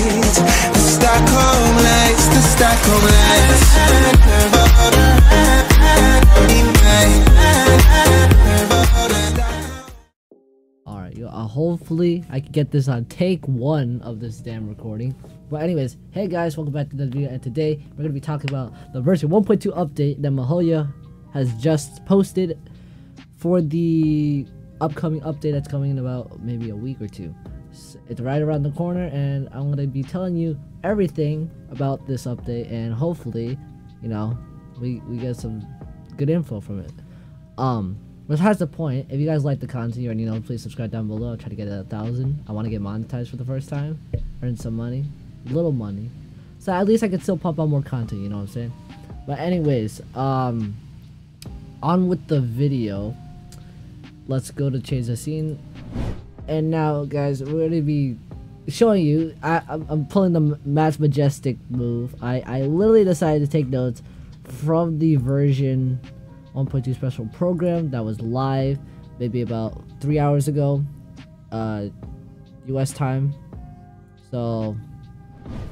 nights, the Stockholm lights, the Stockholm lights. Alright, hopefully I can get this on take 1 of this damn recording. But anyways, hey guys, welcome back to the video, and today we're going to be talking about the version 1.2 update that MiHoYo has just posted for the upcoming update that's coming in about maybe a week or two. It's right around the corner, and I'm going to be telling you everything about this update, and hopefully, you know, we get some good info from it. Besides the point, if you guys like the content, you already know, please subscribe down below. I'll try to get it at 1,000. I want to get monetized for the first time, earn some money, little money, so at least I can still pump out more content, you know what I'm saying? But anyways, on with the video. Let's go to change the scene. And now guys, we're going to be showing you, I'm pulling the Match Majestic move. I literally decided to take notes from the version 1.2 special program that was live maybe about 3 hours ago, US time. So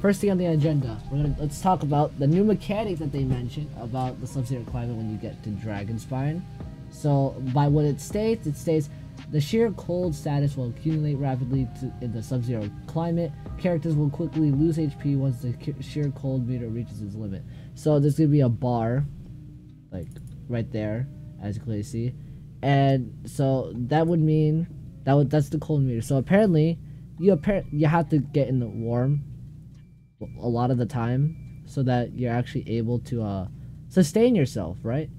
first thing on the agenda, let's talk about the new mechanics that they mentioned about the Sub-Zero climate when you get to Dragon Spine. So by what it states the sheer cold status will accumulate rapidly in the Sub-Zero climate. Characters will quickly lose HP once the sheer cold meter reaches its limit. So there's gonna be a bar like right there, as you clearly see, and so that would mean that's the cold meter. So apparently you have to get in the warm a lot of the time so that you're actually able to sustain yourself, right?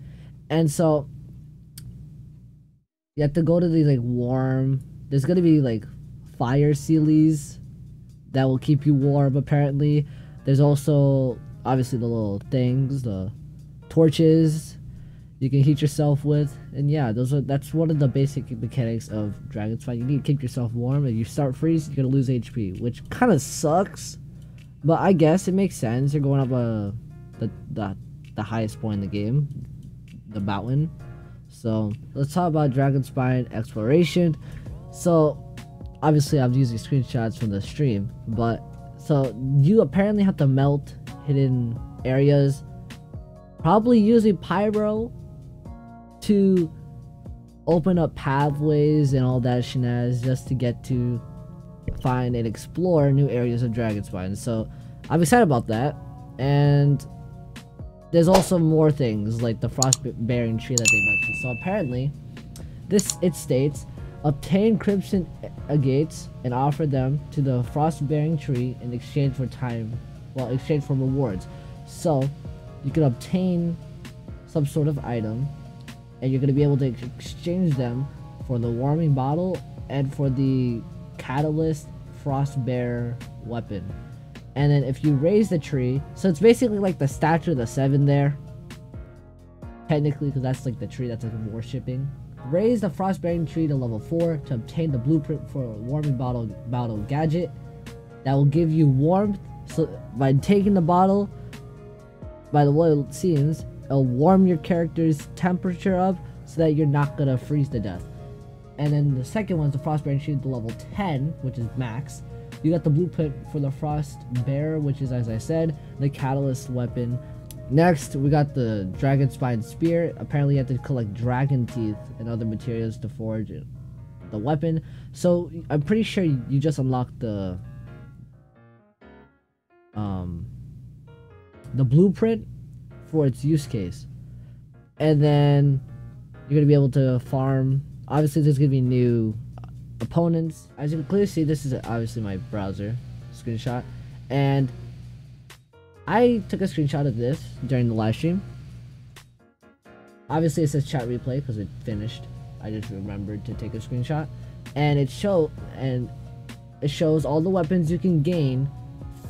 And so you have to go to these like warm, there's gonna be like fire sealies that will keep you warm apparently. There's also obviously the little things, the torches you can heat yourself with, and yeah, that's one of the basic mechanics of Dragon Spine. You need to keep yourself warm. If you start freeze, you're gonna lose HP, which kind of sucks, but I guess it makes sense. You're going up the highest point in the game, the mountain. So let's talk about Dragon Spine exploration. So obviously I'm using screenshots from the stream, but so you apparently have to melt hidden areas, probably using pyro to open up pathways and all that shenanigans just to get to find and explore new areas of Dragon Spine. So I'm excited about that. And there's also more things like the frost bearing tree that they mentioned. So apparently it states obtain crimson agates and offer them to the frost bearing tree in exchange for rewards. So you can obtain some sort of item, and you're going to be able to exchange them for the warming bottle and for the catalyst frost bear weapon. And then if you raise the tree, so it's basically like the statue of the 7 there, technically, because that's like the tree that's like worshipping. Raise the frost bearing tree to level 4 to obtain the blueprint for a warming bottle gadget that will give you warmth. So by taking the bottle, by the way it seems, it'll warm your character's temperature up so that you're not gonna freeze to death. And then the second one's the frost bearing tree to level 10, which is max. You got the blueprint for the frost bear, which is, as I said, the catalyst weapon. Next, we got the Dragon Spine spear. Apparently you have to collect dragon teeth and other materials to forge the weapon. So I'm pretty sure you just unlocked the blueprint for its use case, and then you're gonna be able to farm. Obviously there's gonna be new opponents. As you can clearly see, this is obviously my browser screenshot, and I took a screenshot of this during the live stream. Obviously it says chat replay because it finished. I just remembered to take a screenshot, and it shows all the weapons you can gain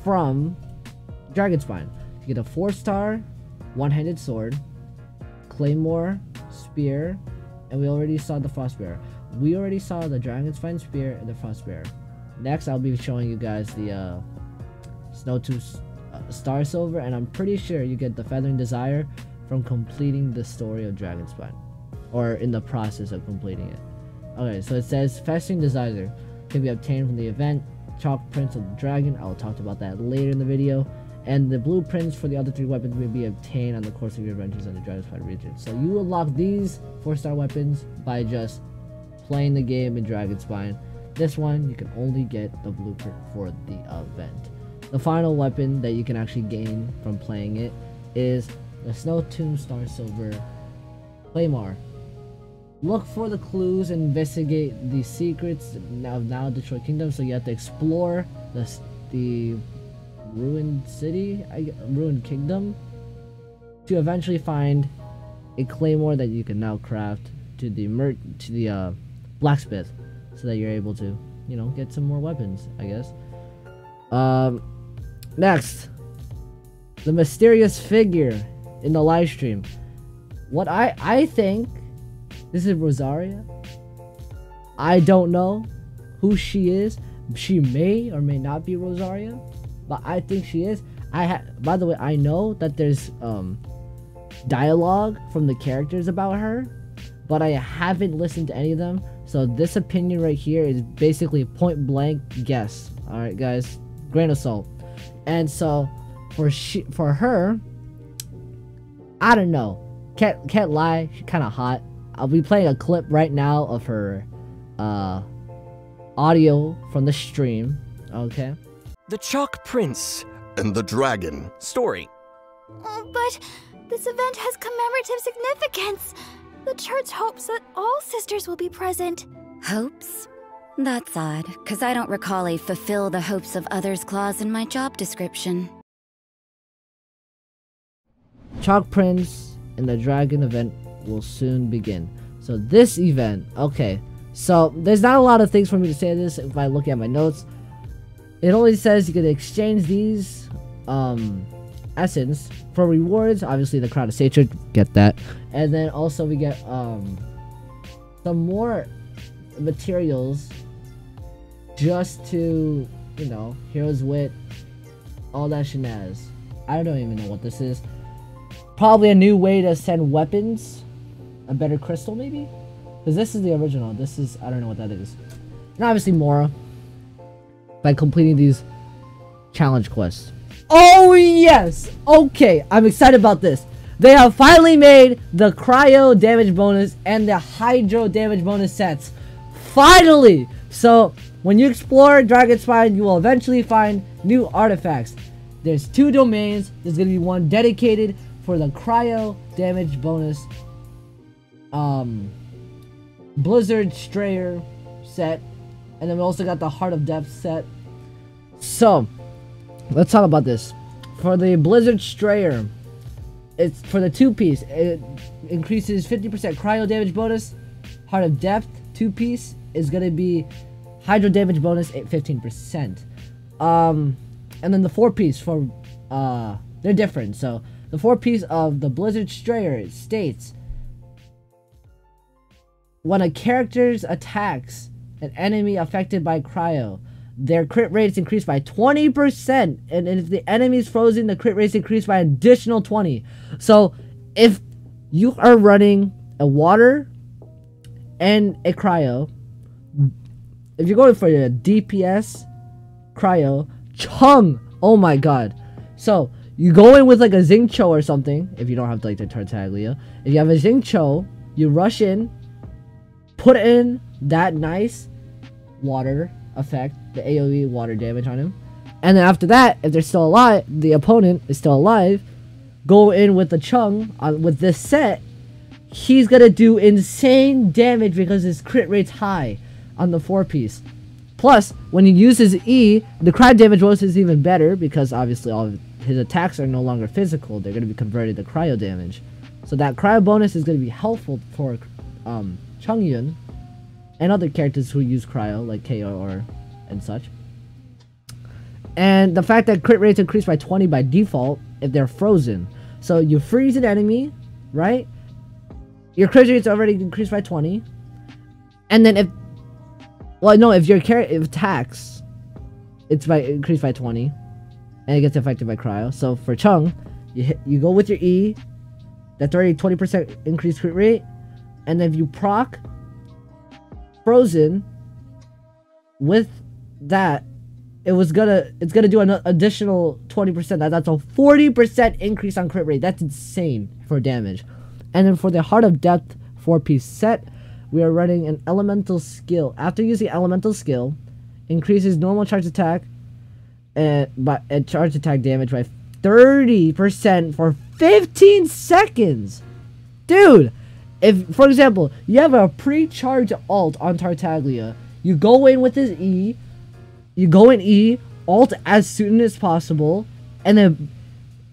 from Dragon Spine. You get a 4-star one-handed sword, claymore, spear, and we already saw the frostbearer. We already saw the Dragon Spine spear and the frostbearer. Next, I'll be showing you guys the Snow-Tooth Star Silver, and I'm pretty sure you get the Feathering Desire from completing the story of Dragon Spine, or in the process of completing it. Okay, so it says Feathering Desire can be obtained from the event Chalk Prince of the Dragon. I will talk about that later in the video. And the blueprints for the other 3 weapons may be obtained on the course of your adventures in the Dragonspire region. So you unlock these 4-star weapons by just playing the game in Dragonspire. This one, you can only get the blueprint for the event. The final weapon that you can actually gain from playing it is the Snow Tomb Star Silver Claymore. Look for the clues and investigate the secrets of now Detroit Kingdom. So you have to explore the ruined city, ruined kingdom, to eventually find a claymore that you can now craft to the blacksmith, so that you're able to, you know, get some more weapons, I guess. Next, the mysterious figure in the live stream. What I think this is Rosaria. I don't know who she is. She may or may not be Rosaria, but I think she is. By the way, I know that there's dialogue from the characters about her, but I haven't listened to any of them. So this opinion right here is basically a point blank guess. All right, guys, grain of salt. And so for her, I don't know. Can't lie, she's kind of hot. I'll be playing a clip right now of her audio from the stream. Okay. The Chalk Prince and the Dragon story. Oh, but this event has commemorative significance. The church hopes that all sisters will be present. Hopes? That's odd, because I don't recall a fulfill the hopes of others clause in my job description. Chalk Prince and the Dragon event will soon begin. So this event, okay, so there's not a lot of things for me to say this if I look at my notes. It only says you can exchange these essence for rewards. Obviously the Crown of Satyr, get that. And then also we get some more materials just to, you know, Hero's Wit, all that shenanigans. I don't even know what this is. Probably a new way to send weapons. A better crystal, maybe? Because this is the original. This is, I don't know what that is. And obviously Mora, by completing these challenge quests. Oh yes! Okay, I'm excited about this. They have finally made the cryo damage bonus and the hydro damage bonus sets. Finally! So, when you explore Dragonspire, you will eventually find new artifacts. There's 2 domains. There's going to be one dedicated for the cryo damage bonus Blizzard Strayer set, and then we also got the Heart of Depth set. So let's talk about this. For the Blizzard Strayer, it's for the 2-piece. It increases 50% cryo damage bonus. Heart of Depth 2-piece is gonna be hydro damage bonus at 15%. And then the 4-piece for they're different. So the 4-piece of the Blizzard Strayer states, when a character attacks an enemy affected by cryo, their crit rates increase by 20%, and if the enemy is frozen, the crit rates increase by an additional 20. So if you are running a water and a cryo, if you're going for a DPS cryo, Chung, oh my god. So you go in with like a Xingqiu or something, if you don't have like the Tartaglia. If you have a Xingqiu, you rush in, put in that nice water effect, the AoE water damage on him, and then after that, if they're still alive, the opponent is still alive, go in with the Chung with this set. He's gonna do insane damage because his crit rate's high on the 4-piece. Plus, when he uses E, the cryo damage bonus is even better because obviously all of his attacks are no longer physical; they're gonna be converted to cryo damage. So that cryo bonus is gonna be helpful for Chongyun and other characters who use cryo, like KO and such. And the fact that crit rates increase by 20 by default if they're frozen. So you freeze an enemy, right? Your crit rate's already increased by 20. And then if your character attacks, it's increased by 20. And it gets affected by cryo. So for Chung, you go with your E, that's already 20% increased crit rate. And then if you proc Frozen with that, it's gonna do an additional 20%. That's a 40% increase on crit rate. That's insane for damage. And then for the Heart of Depth 4-piece set, we are running an elemental skill. After using elemental skill, increases normal charge attack and charge attack damage by 30% for 15 seconds. Dude, if for example you have a pre-charge alt on Tartaglia, you go in with his E, alt as soon as possible, and then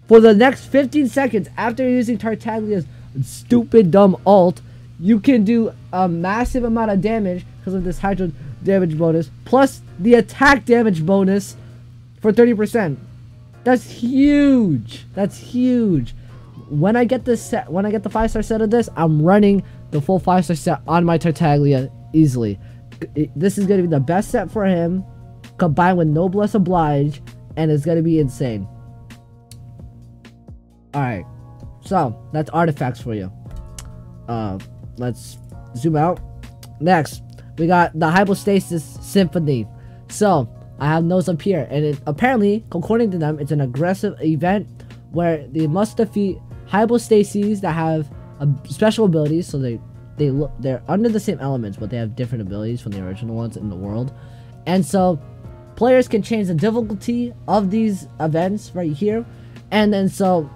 for the next 15 seconds after using Tartaglia's stupid dumb alt, you can do a massive amount of damage because of this hydro damage bonus, plus the attack damage bonus for 30%. That's huge. That's huge. When I get this set, when I get the 5-star set of this, I'm running the full 5-star set on my Tartaglia easily. This is going to be the best set for him, combined with Noblesse Oblige, and it's going to be insane. Alright, so that's artifacts for you. Let's zoom out. Next, we got the Hypostasis Symphony. So, I have notes up here, and apparently, according to them, it's an aggressive event where they must defeat hypostases that have special abilities. So they're under the same elements, but they have different abilities from the original ones in the world. And so, players can change the difficulty of these events right here. And then so,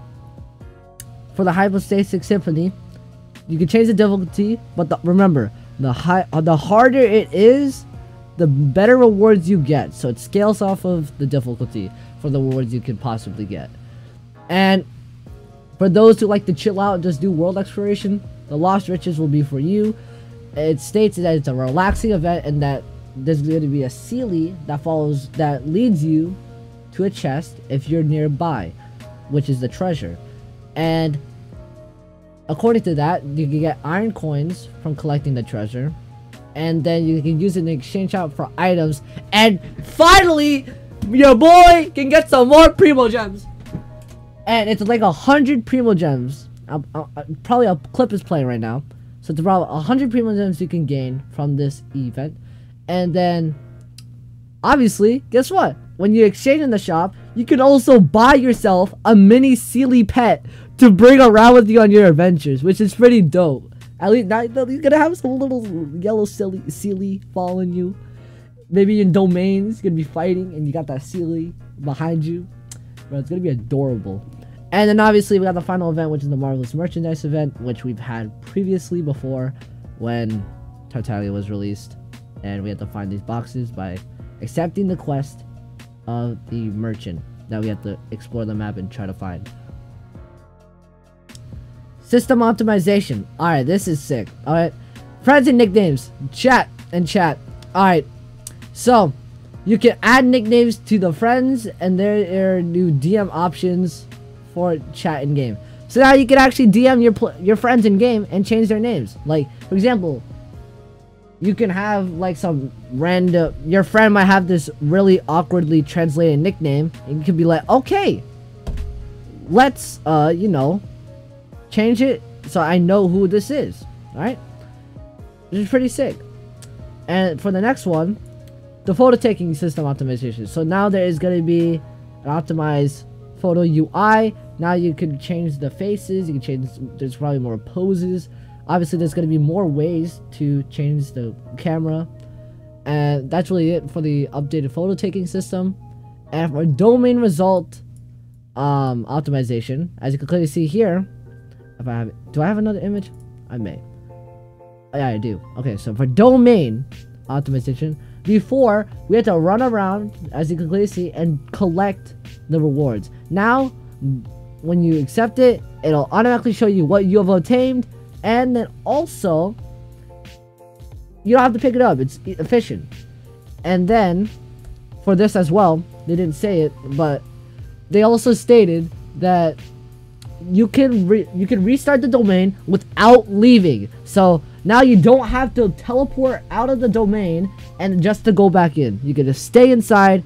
for the Hypostatic Symphony, you can change the difficulty, but remember, the harder it is, the better rewards you get. So it scales off of the difficulty for the rewards you can possibly get. And for those who like to chill out and just do world exploration, the Lost Riches will be for you. It states that it's a relaxing event and that there's going to be a Seelie that leads you to a chest if you're nearby, which is the treasure. And according to that, you can get iron coins from collecting the treasure, and then you can use it in exchange out for items. And finally, your boy can get some more Primo Gems. And it's like 100 Primo Gems. Probably a clip is playing right now, so it's about 100 Primo Gems you can gain from this event. And then, obviously, guess what? When you exchange in the shop, you can also buy yourself a mini Seelie pet to bring around with you on your adventures, which is pretty dope. At least now you're gonna have some little yellow Seelie following you. Maybe in domains, you're gonna be fighting and you got that Seelie behind you. Bro, it's gonna be adorable. And then obviously we got the final event, which is the Marvelous Merchandise event, which we've had previously before when Tartaglia was released. And we had to find these boxes by accepting the quest of the merchant that we have to explore the map and try to find. System optimization. Alright, this is sick. Alright. Friends and nicknames. Chat. Alright. So, you can add nicknames to the friends, and there are new DM options for chat in game. So now you can actually DM your friends in game and change their names. Like, for example, you can have like some random, your friend might have this really awkwardly translated nickname, and you can be like, okay, let's you know, change it so I know who this is. Alright, this is pretty sick. And for the next one, the photo taking system optimization. So now there is going to be an optimized photo UI. Now you can change the faces, you can change, there's probably more poses. Obviously there's going to be more ways to change the camera. And that's really it for the updated photo taking system. And for domain result optimization, as you can clearly see here, if I have, do I have another image? I may. Yeah, I do. Okay, so for domain optimization, before we had to run around, as you can clearly see, and collect the rewards. Now, when you accept it, it'll automatically show you what you have obtained, and then also you don't have to pick it up. It's efficient. And then for this as well, they didn't say it, but they also stated that you can restart the domain without leaving. So now you don't have to teleport out of the domain and just to go back in. You can just stay inside,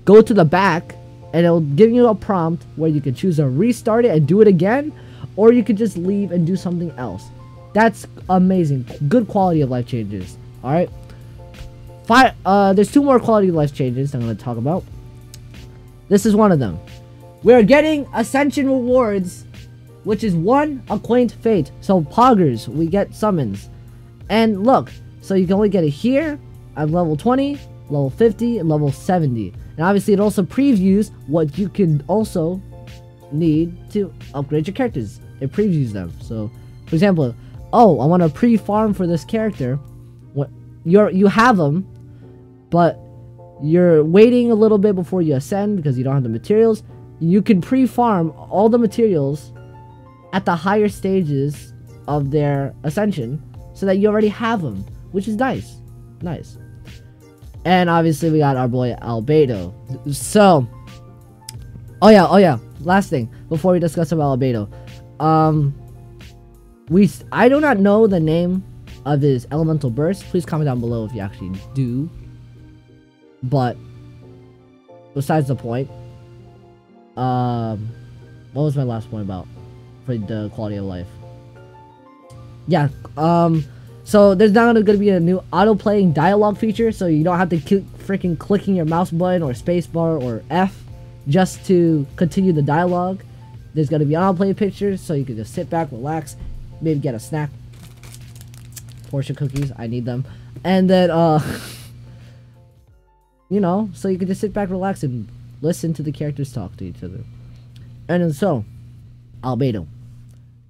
go to the back, and it'll give you a prompt where you can choose to restart it and do it again, or you could just leave and do something else. That's amazing. Good quality of life changes. Alright. There's 2 more quality of life changes I'm going to talk about. This is one of them. We're getting Ascension rewards, which is 1 Acquaint Fate. So poggers, we get summons. And look, so you can only get it here at level 20, level 50, and level 70. And obviously it also previews what you can also need to upgrade your characters. It previews them. So, for example, oh, I want to pre-farm for this character. What you have them, but you're waiting a little bit before you ascend because you don't have the materials. You can pre-farm all the materials at the higher stages of their ascension so that you already have them, which is nice. Nice. And obviously we got our boy Albedo. So, oh yeah, last thing before we discuss about Albedo. I do not know the name of his elemental burst. Please comment down below if you actually do. But besides the point, what was my last point about for the quality of life? Yeah, so there's now going to be a new auto-playing dialogue feature, so you don't have to keep freaking clicking your mouse button or spacebar or F just to continue the dialogue. There's going to be auto-play pictures, so you can just sit back, relax, maybe get a snack. Portion cookies, I need them. And then, you know, so you can just sit back, relax, and listen to the characters talk to each other. And then so, Albedo.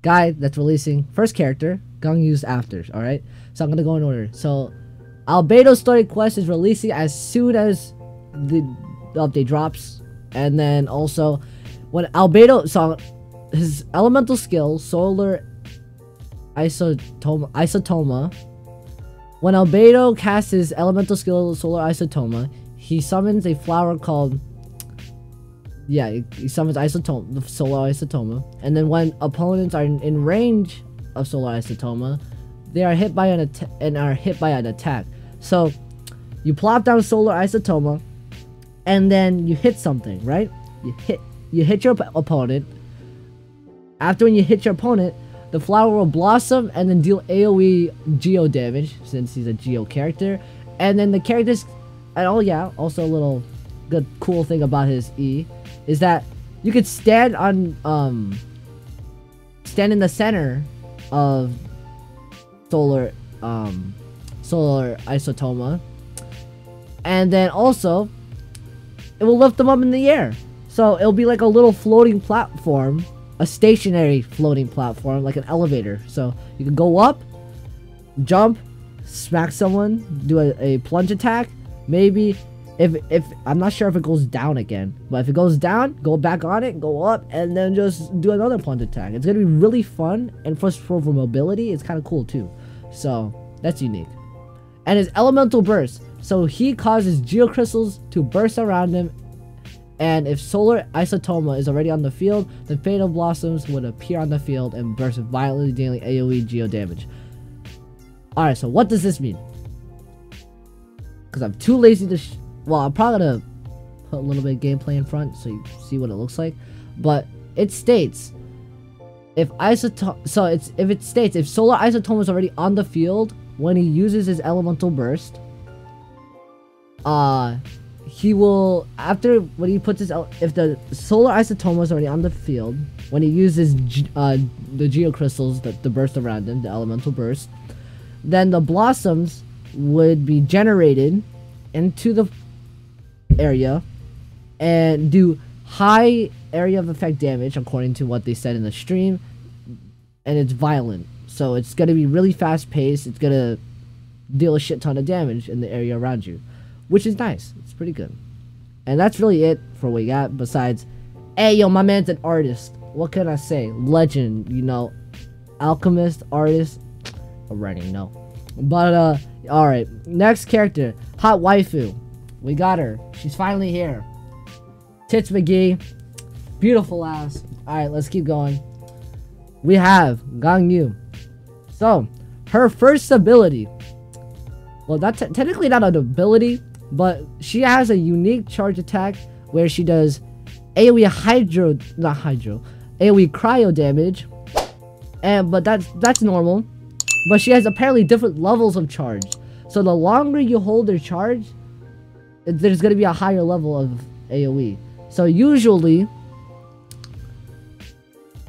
Guy that's releasing first character, Gang Yu's after, alright? So I'm gonna go in order. So, Albedo's story quest is releasing as soon as the update drops. And then also, when Albedo, so his elemental skill, Solar Isotoma. When Albedo casts his elemental skill, Solar Isotoma, he summons a flower called... Yeah, he summons Isotoma, Solar Isotoma. And then when opponents are in range of Solar Isotoma, they are hit by an attack. So, you plop down Solar Isotoma, and then you hit something, right? You hit your opponent. After when you hit your opponent, the flower will blossom and then deal AoE Geo damage, since he's a Geo character. And then the characters... And oh yeah, also a little good cool thing about his E is that you could stand on stand in the center of Solar Isotoma, and then also it will lift them up in the air. So it'll be like a little floating platform, a stationary floating platform, like an elevator. So you can go up, jump, smack someone, do a plunge attack. Maybe if I'm not sure if it goes down again, but if it goes down, go back on it, go up, and then just do another plunge attack. It's gonna be really fun, and for mobility, it's kind of cool too. So that's unique. And his elemental burst, so he causes geocrystals to burst around him, and if Solar Isotoma is already on the field, the Fatal Blossoms would appear on the field and burst violently, dealing AoE geo damage. Alright, so what does this mean? Because I'm too lazy to well, I'm probably gonna put a little bit of gameplay in front so you see what it looks like. But it states if Solar Isotoma is already on the field when he uses his elemental burst, he will, when he puts his if the Solar Isotoma is already on the field when he uses the geocrystals, the burst around him, the elemental burst, then the blossoms would be generated into the area and do high area of effect damage according to what they said in the stream, and it's violent, so it's gonna be really fast paced. It's gonna deal a shit ton of damage in the area around you, which is nice. It's pretty good. And that's really it for what we got, besides, hey yo, my man's an artist. What can I say? Legend, you know, alchemist, artist, already know. But alright, next character, Hot Waifu. We got her. She's finally here. Tits McGee. Beautiful ass. Alright, let's keep going. We have Gang Yu. So, her first ability. Well, that's technically not an ability, but she has a unique charge attack where she does AoE AoE cryo damage. But that's normal. But she has apparently different levels of charge. So the longer you hold her charge, there's going to be a higher level of AoE. So usually,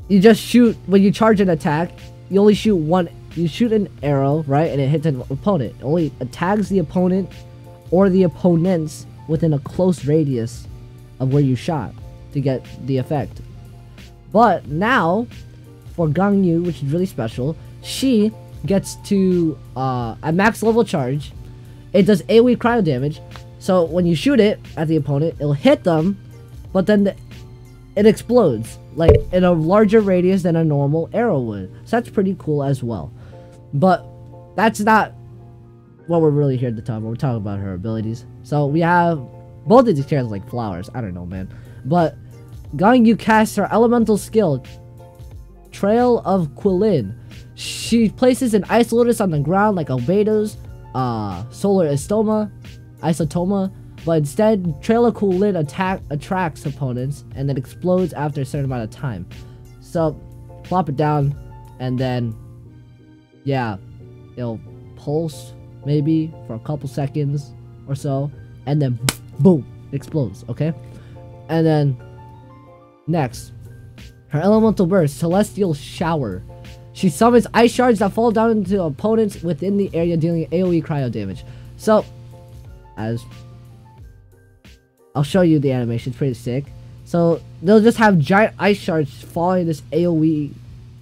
you just shoot, when you charge an attack, you only shoot you shoot an arrow, right? And it hits an opponent. It only tags the opponent or the opponents within a close radius of where you shot to get the effect. But now, for Gangyu, which is really special, she gets to, at max level charge, it does AoE cryo damage. So when you shoot it at the opponent, it'll hit them, but then it explodes, like in a larger radius than a normal arrow would. So that's pretty cool as well. But that's not what we're really here to talk about. We're talking about her abilities. So we have both of these characters like flowers. I don't know, man. But Gangyu casts her elemental skill, Trail of Qilin. She places an Ice Lotus on the ground like Albedo's Solar Isotoma, but instead Trail of Qilin attracts opponents and then explodes after a certain amount of time. So plop it down, and then yeah, it'll pulse maybe for a couple seconds or so, and then boom, it explodes. Okay, and then next, her elemental burst, Celestial Shower. She summons ice shards that fall down into opponents within the area, dealing AoE cryo damage. So, as I'll show you the animation, it's pretty sick. So they'll just have giant ice shards falling in this AoE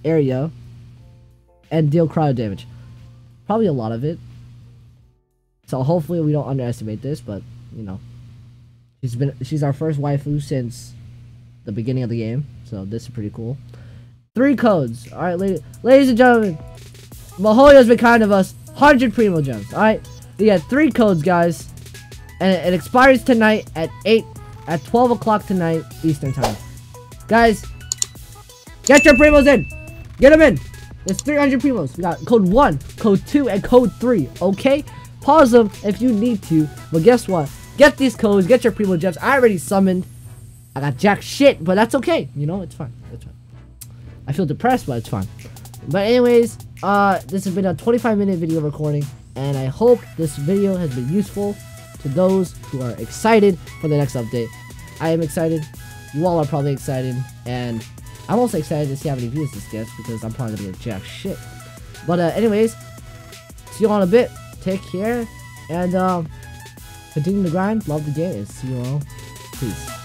area and deal cryo damage. Probably a lot of it. So hopefully we don't underestimate this, but you know, she's our first waifu since the beginning of the game, so this is pretty cool. 3 codes. All right, ladies and gentlemen, Mihoyo's been kind of us. 100 Primo Gems. All right, we got 3 codes, guys, and it expires tonight at 12 o'clock tonight Eastern time. Guys, get your Primos in. Get them in. There's 300 Primos. We got code 1, code 2, and code 3. Okay, pause them if you need to. But guess what? Get these codes. Get your Primo Gems. I already summoned. I got jack shit, but that's okay. You know, it's fine. It's fine. I feel depressed, but it's fine. But anyways, this has been a 25-minute video recording, and I hope this video has been useful to those who are excited for the next update. I am excited. You all are probably excited, and I'm also excited to see how many views this gets, because I'm probably gonna get jack shit. But anyways, see you all in a bit. Take care, and continue to grind. Love the game, and see you all. Peace.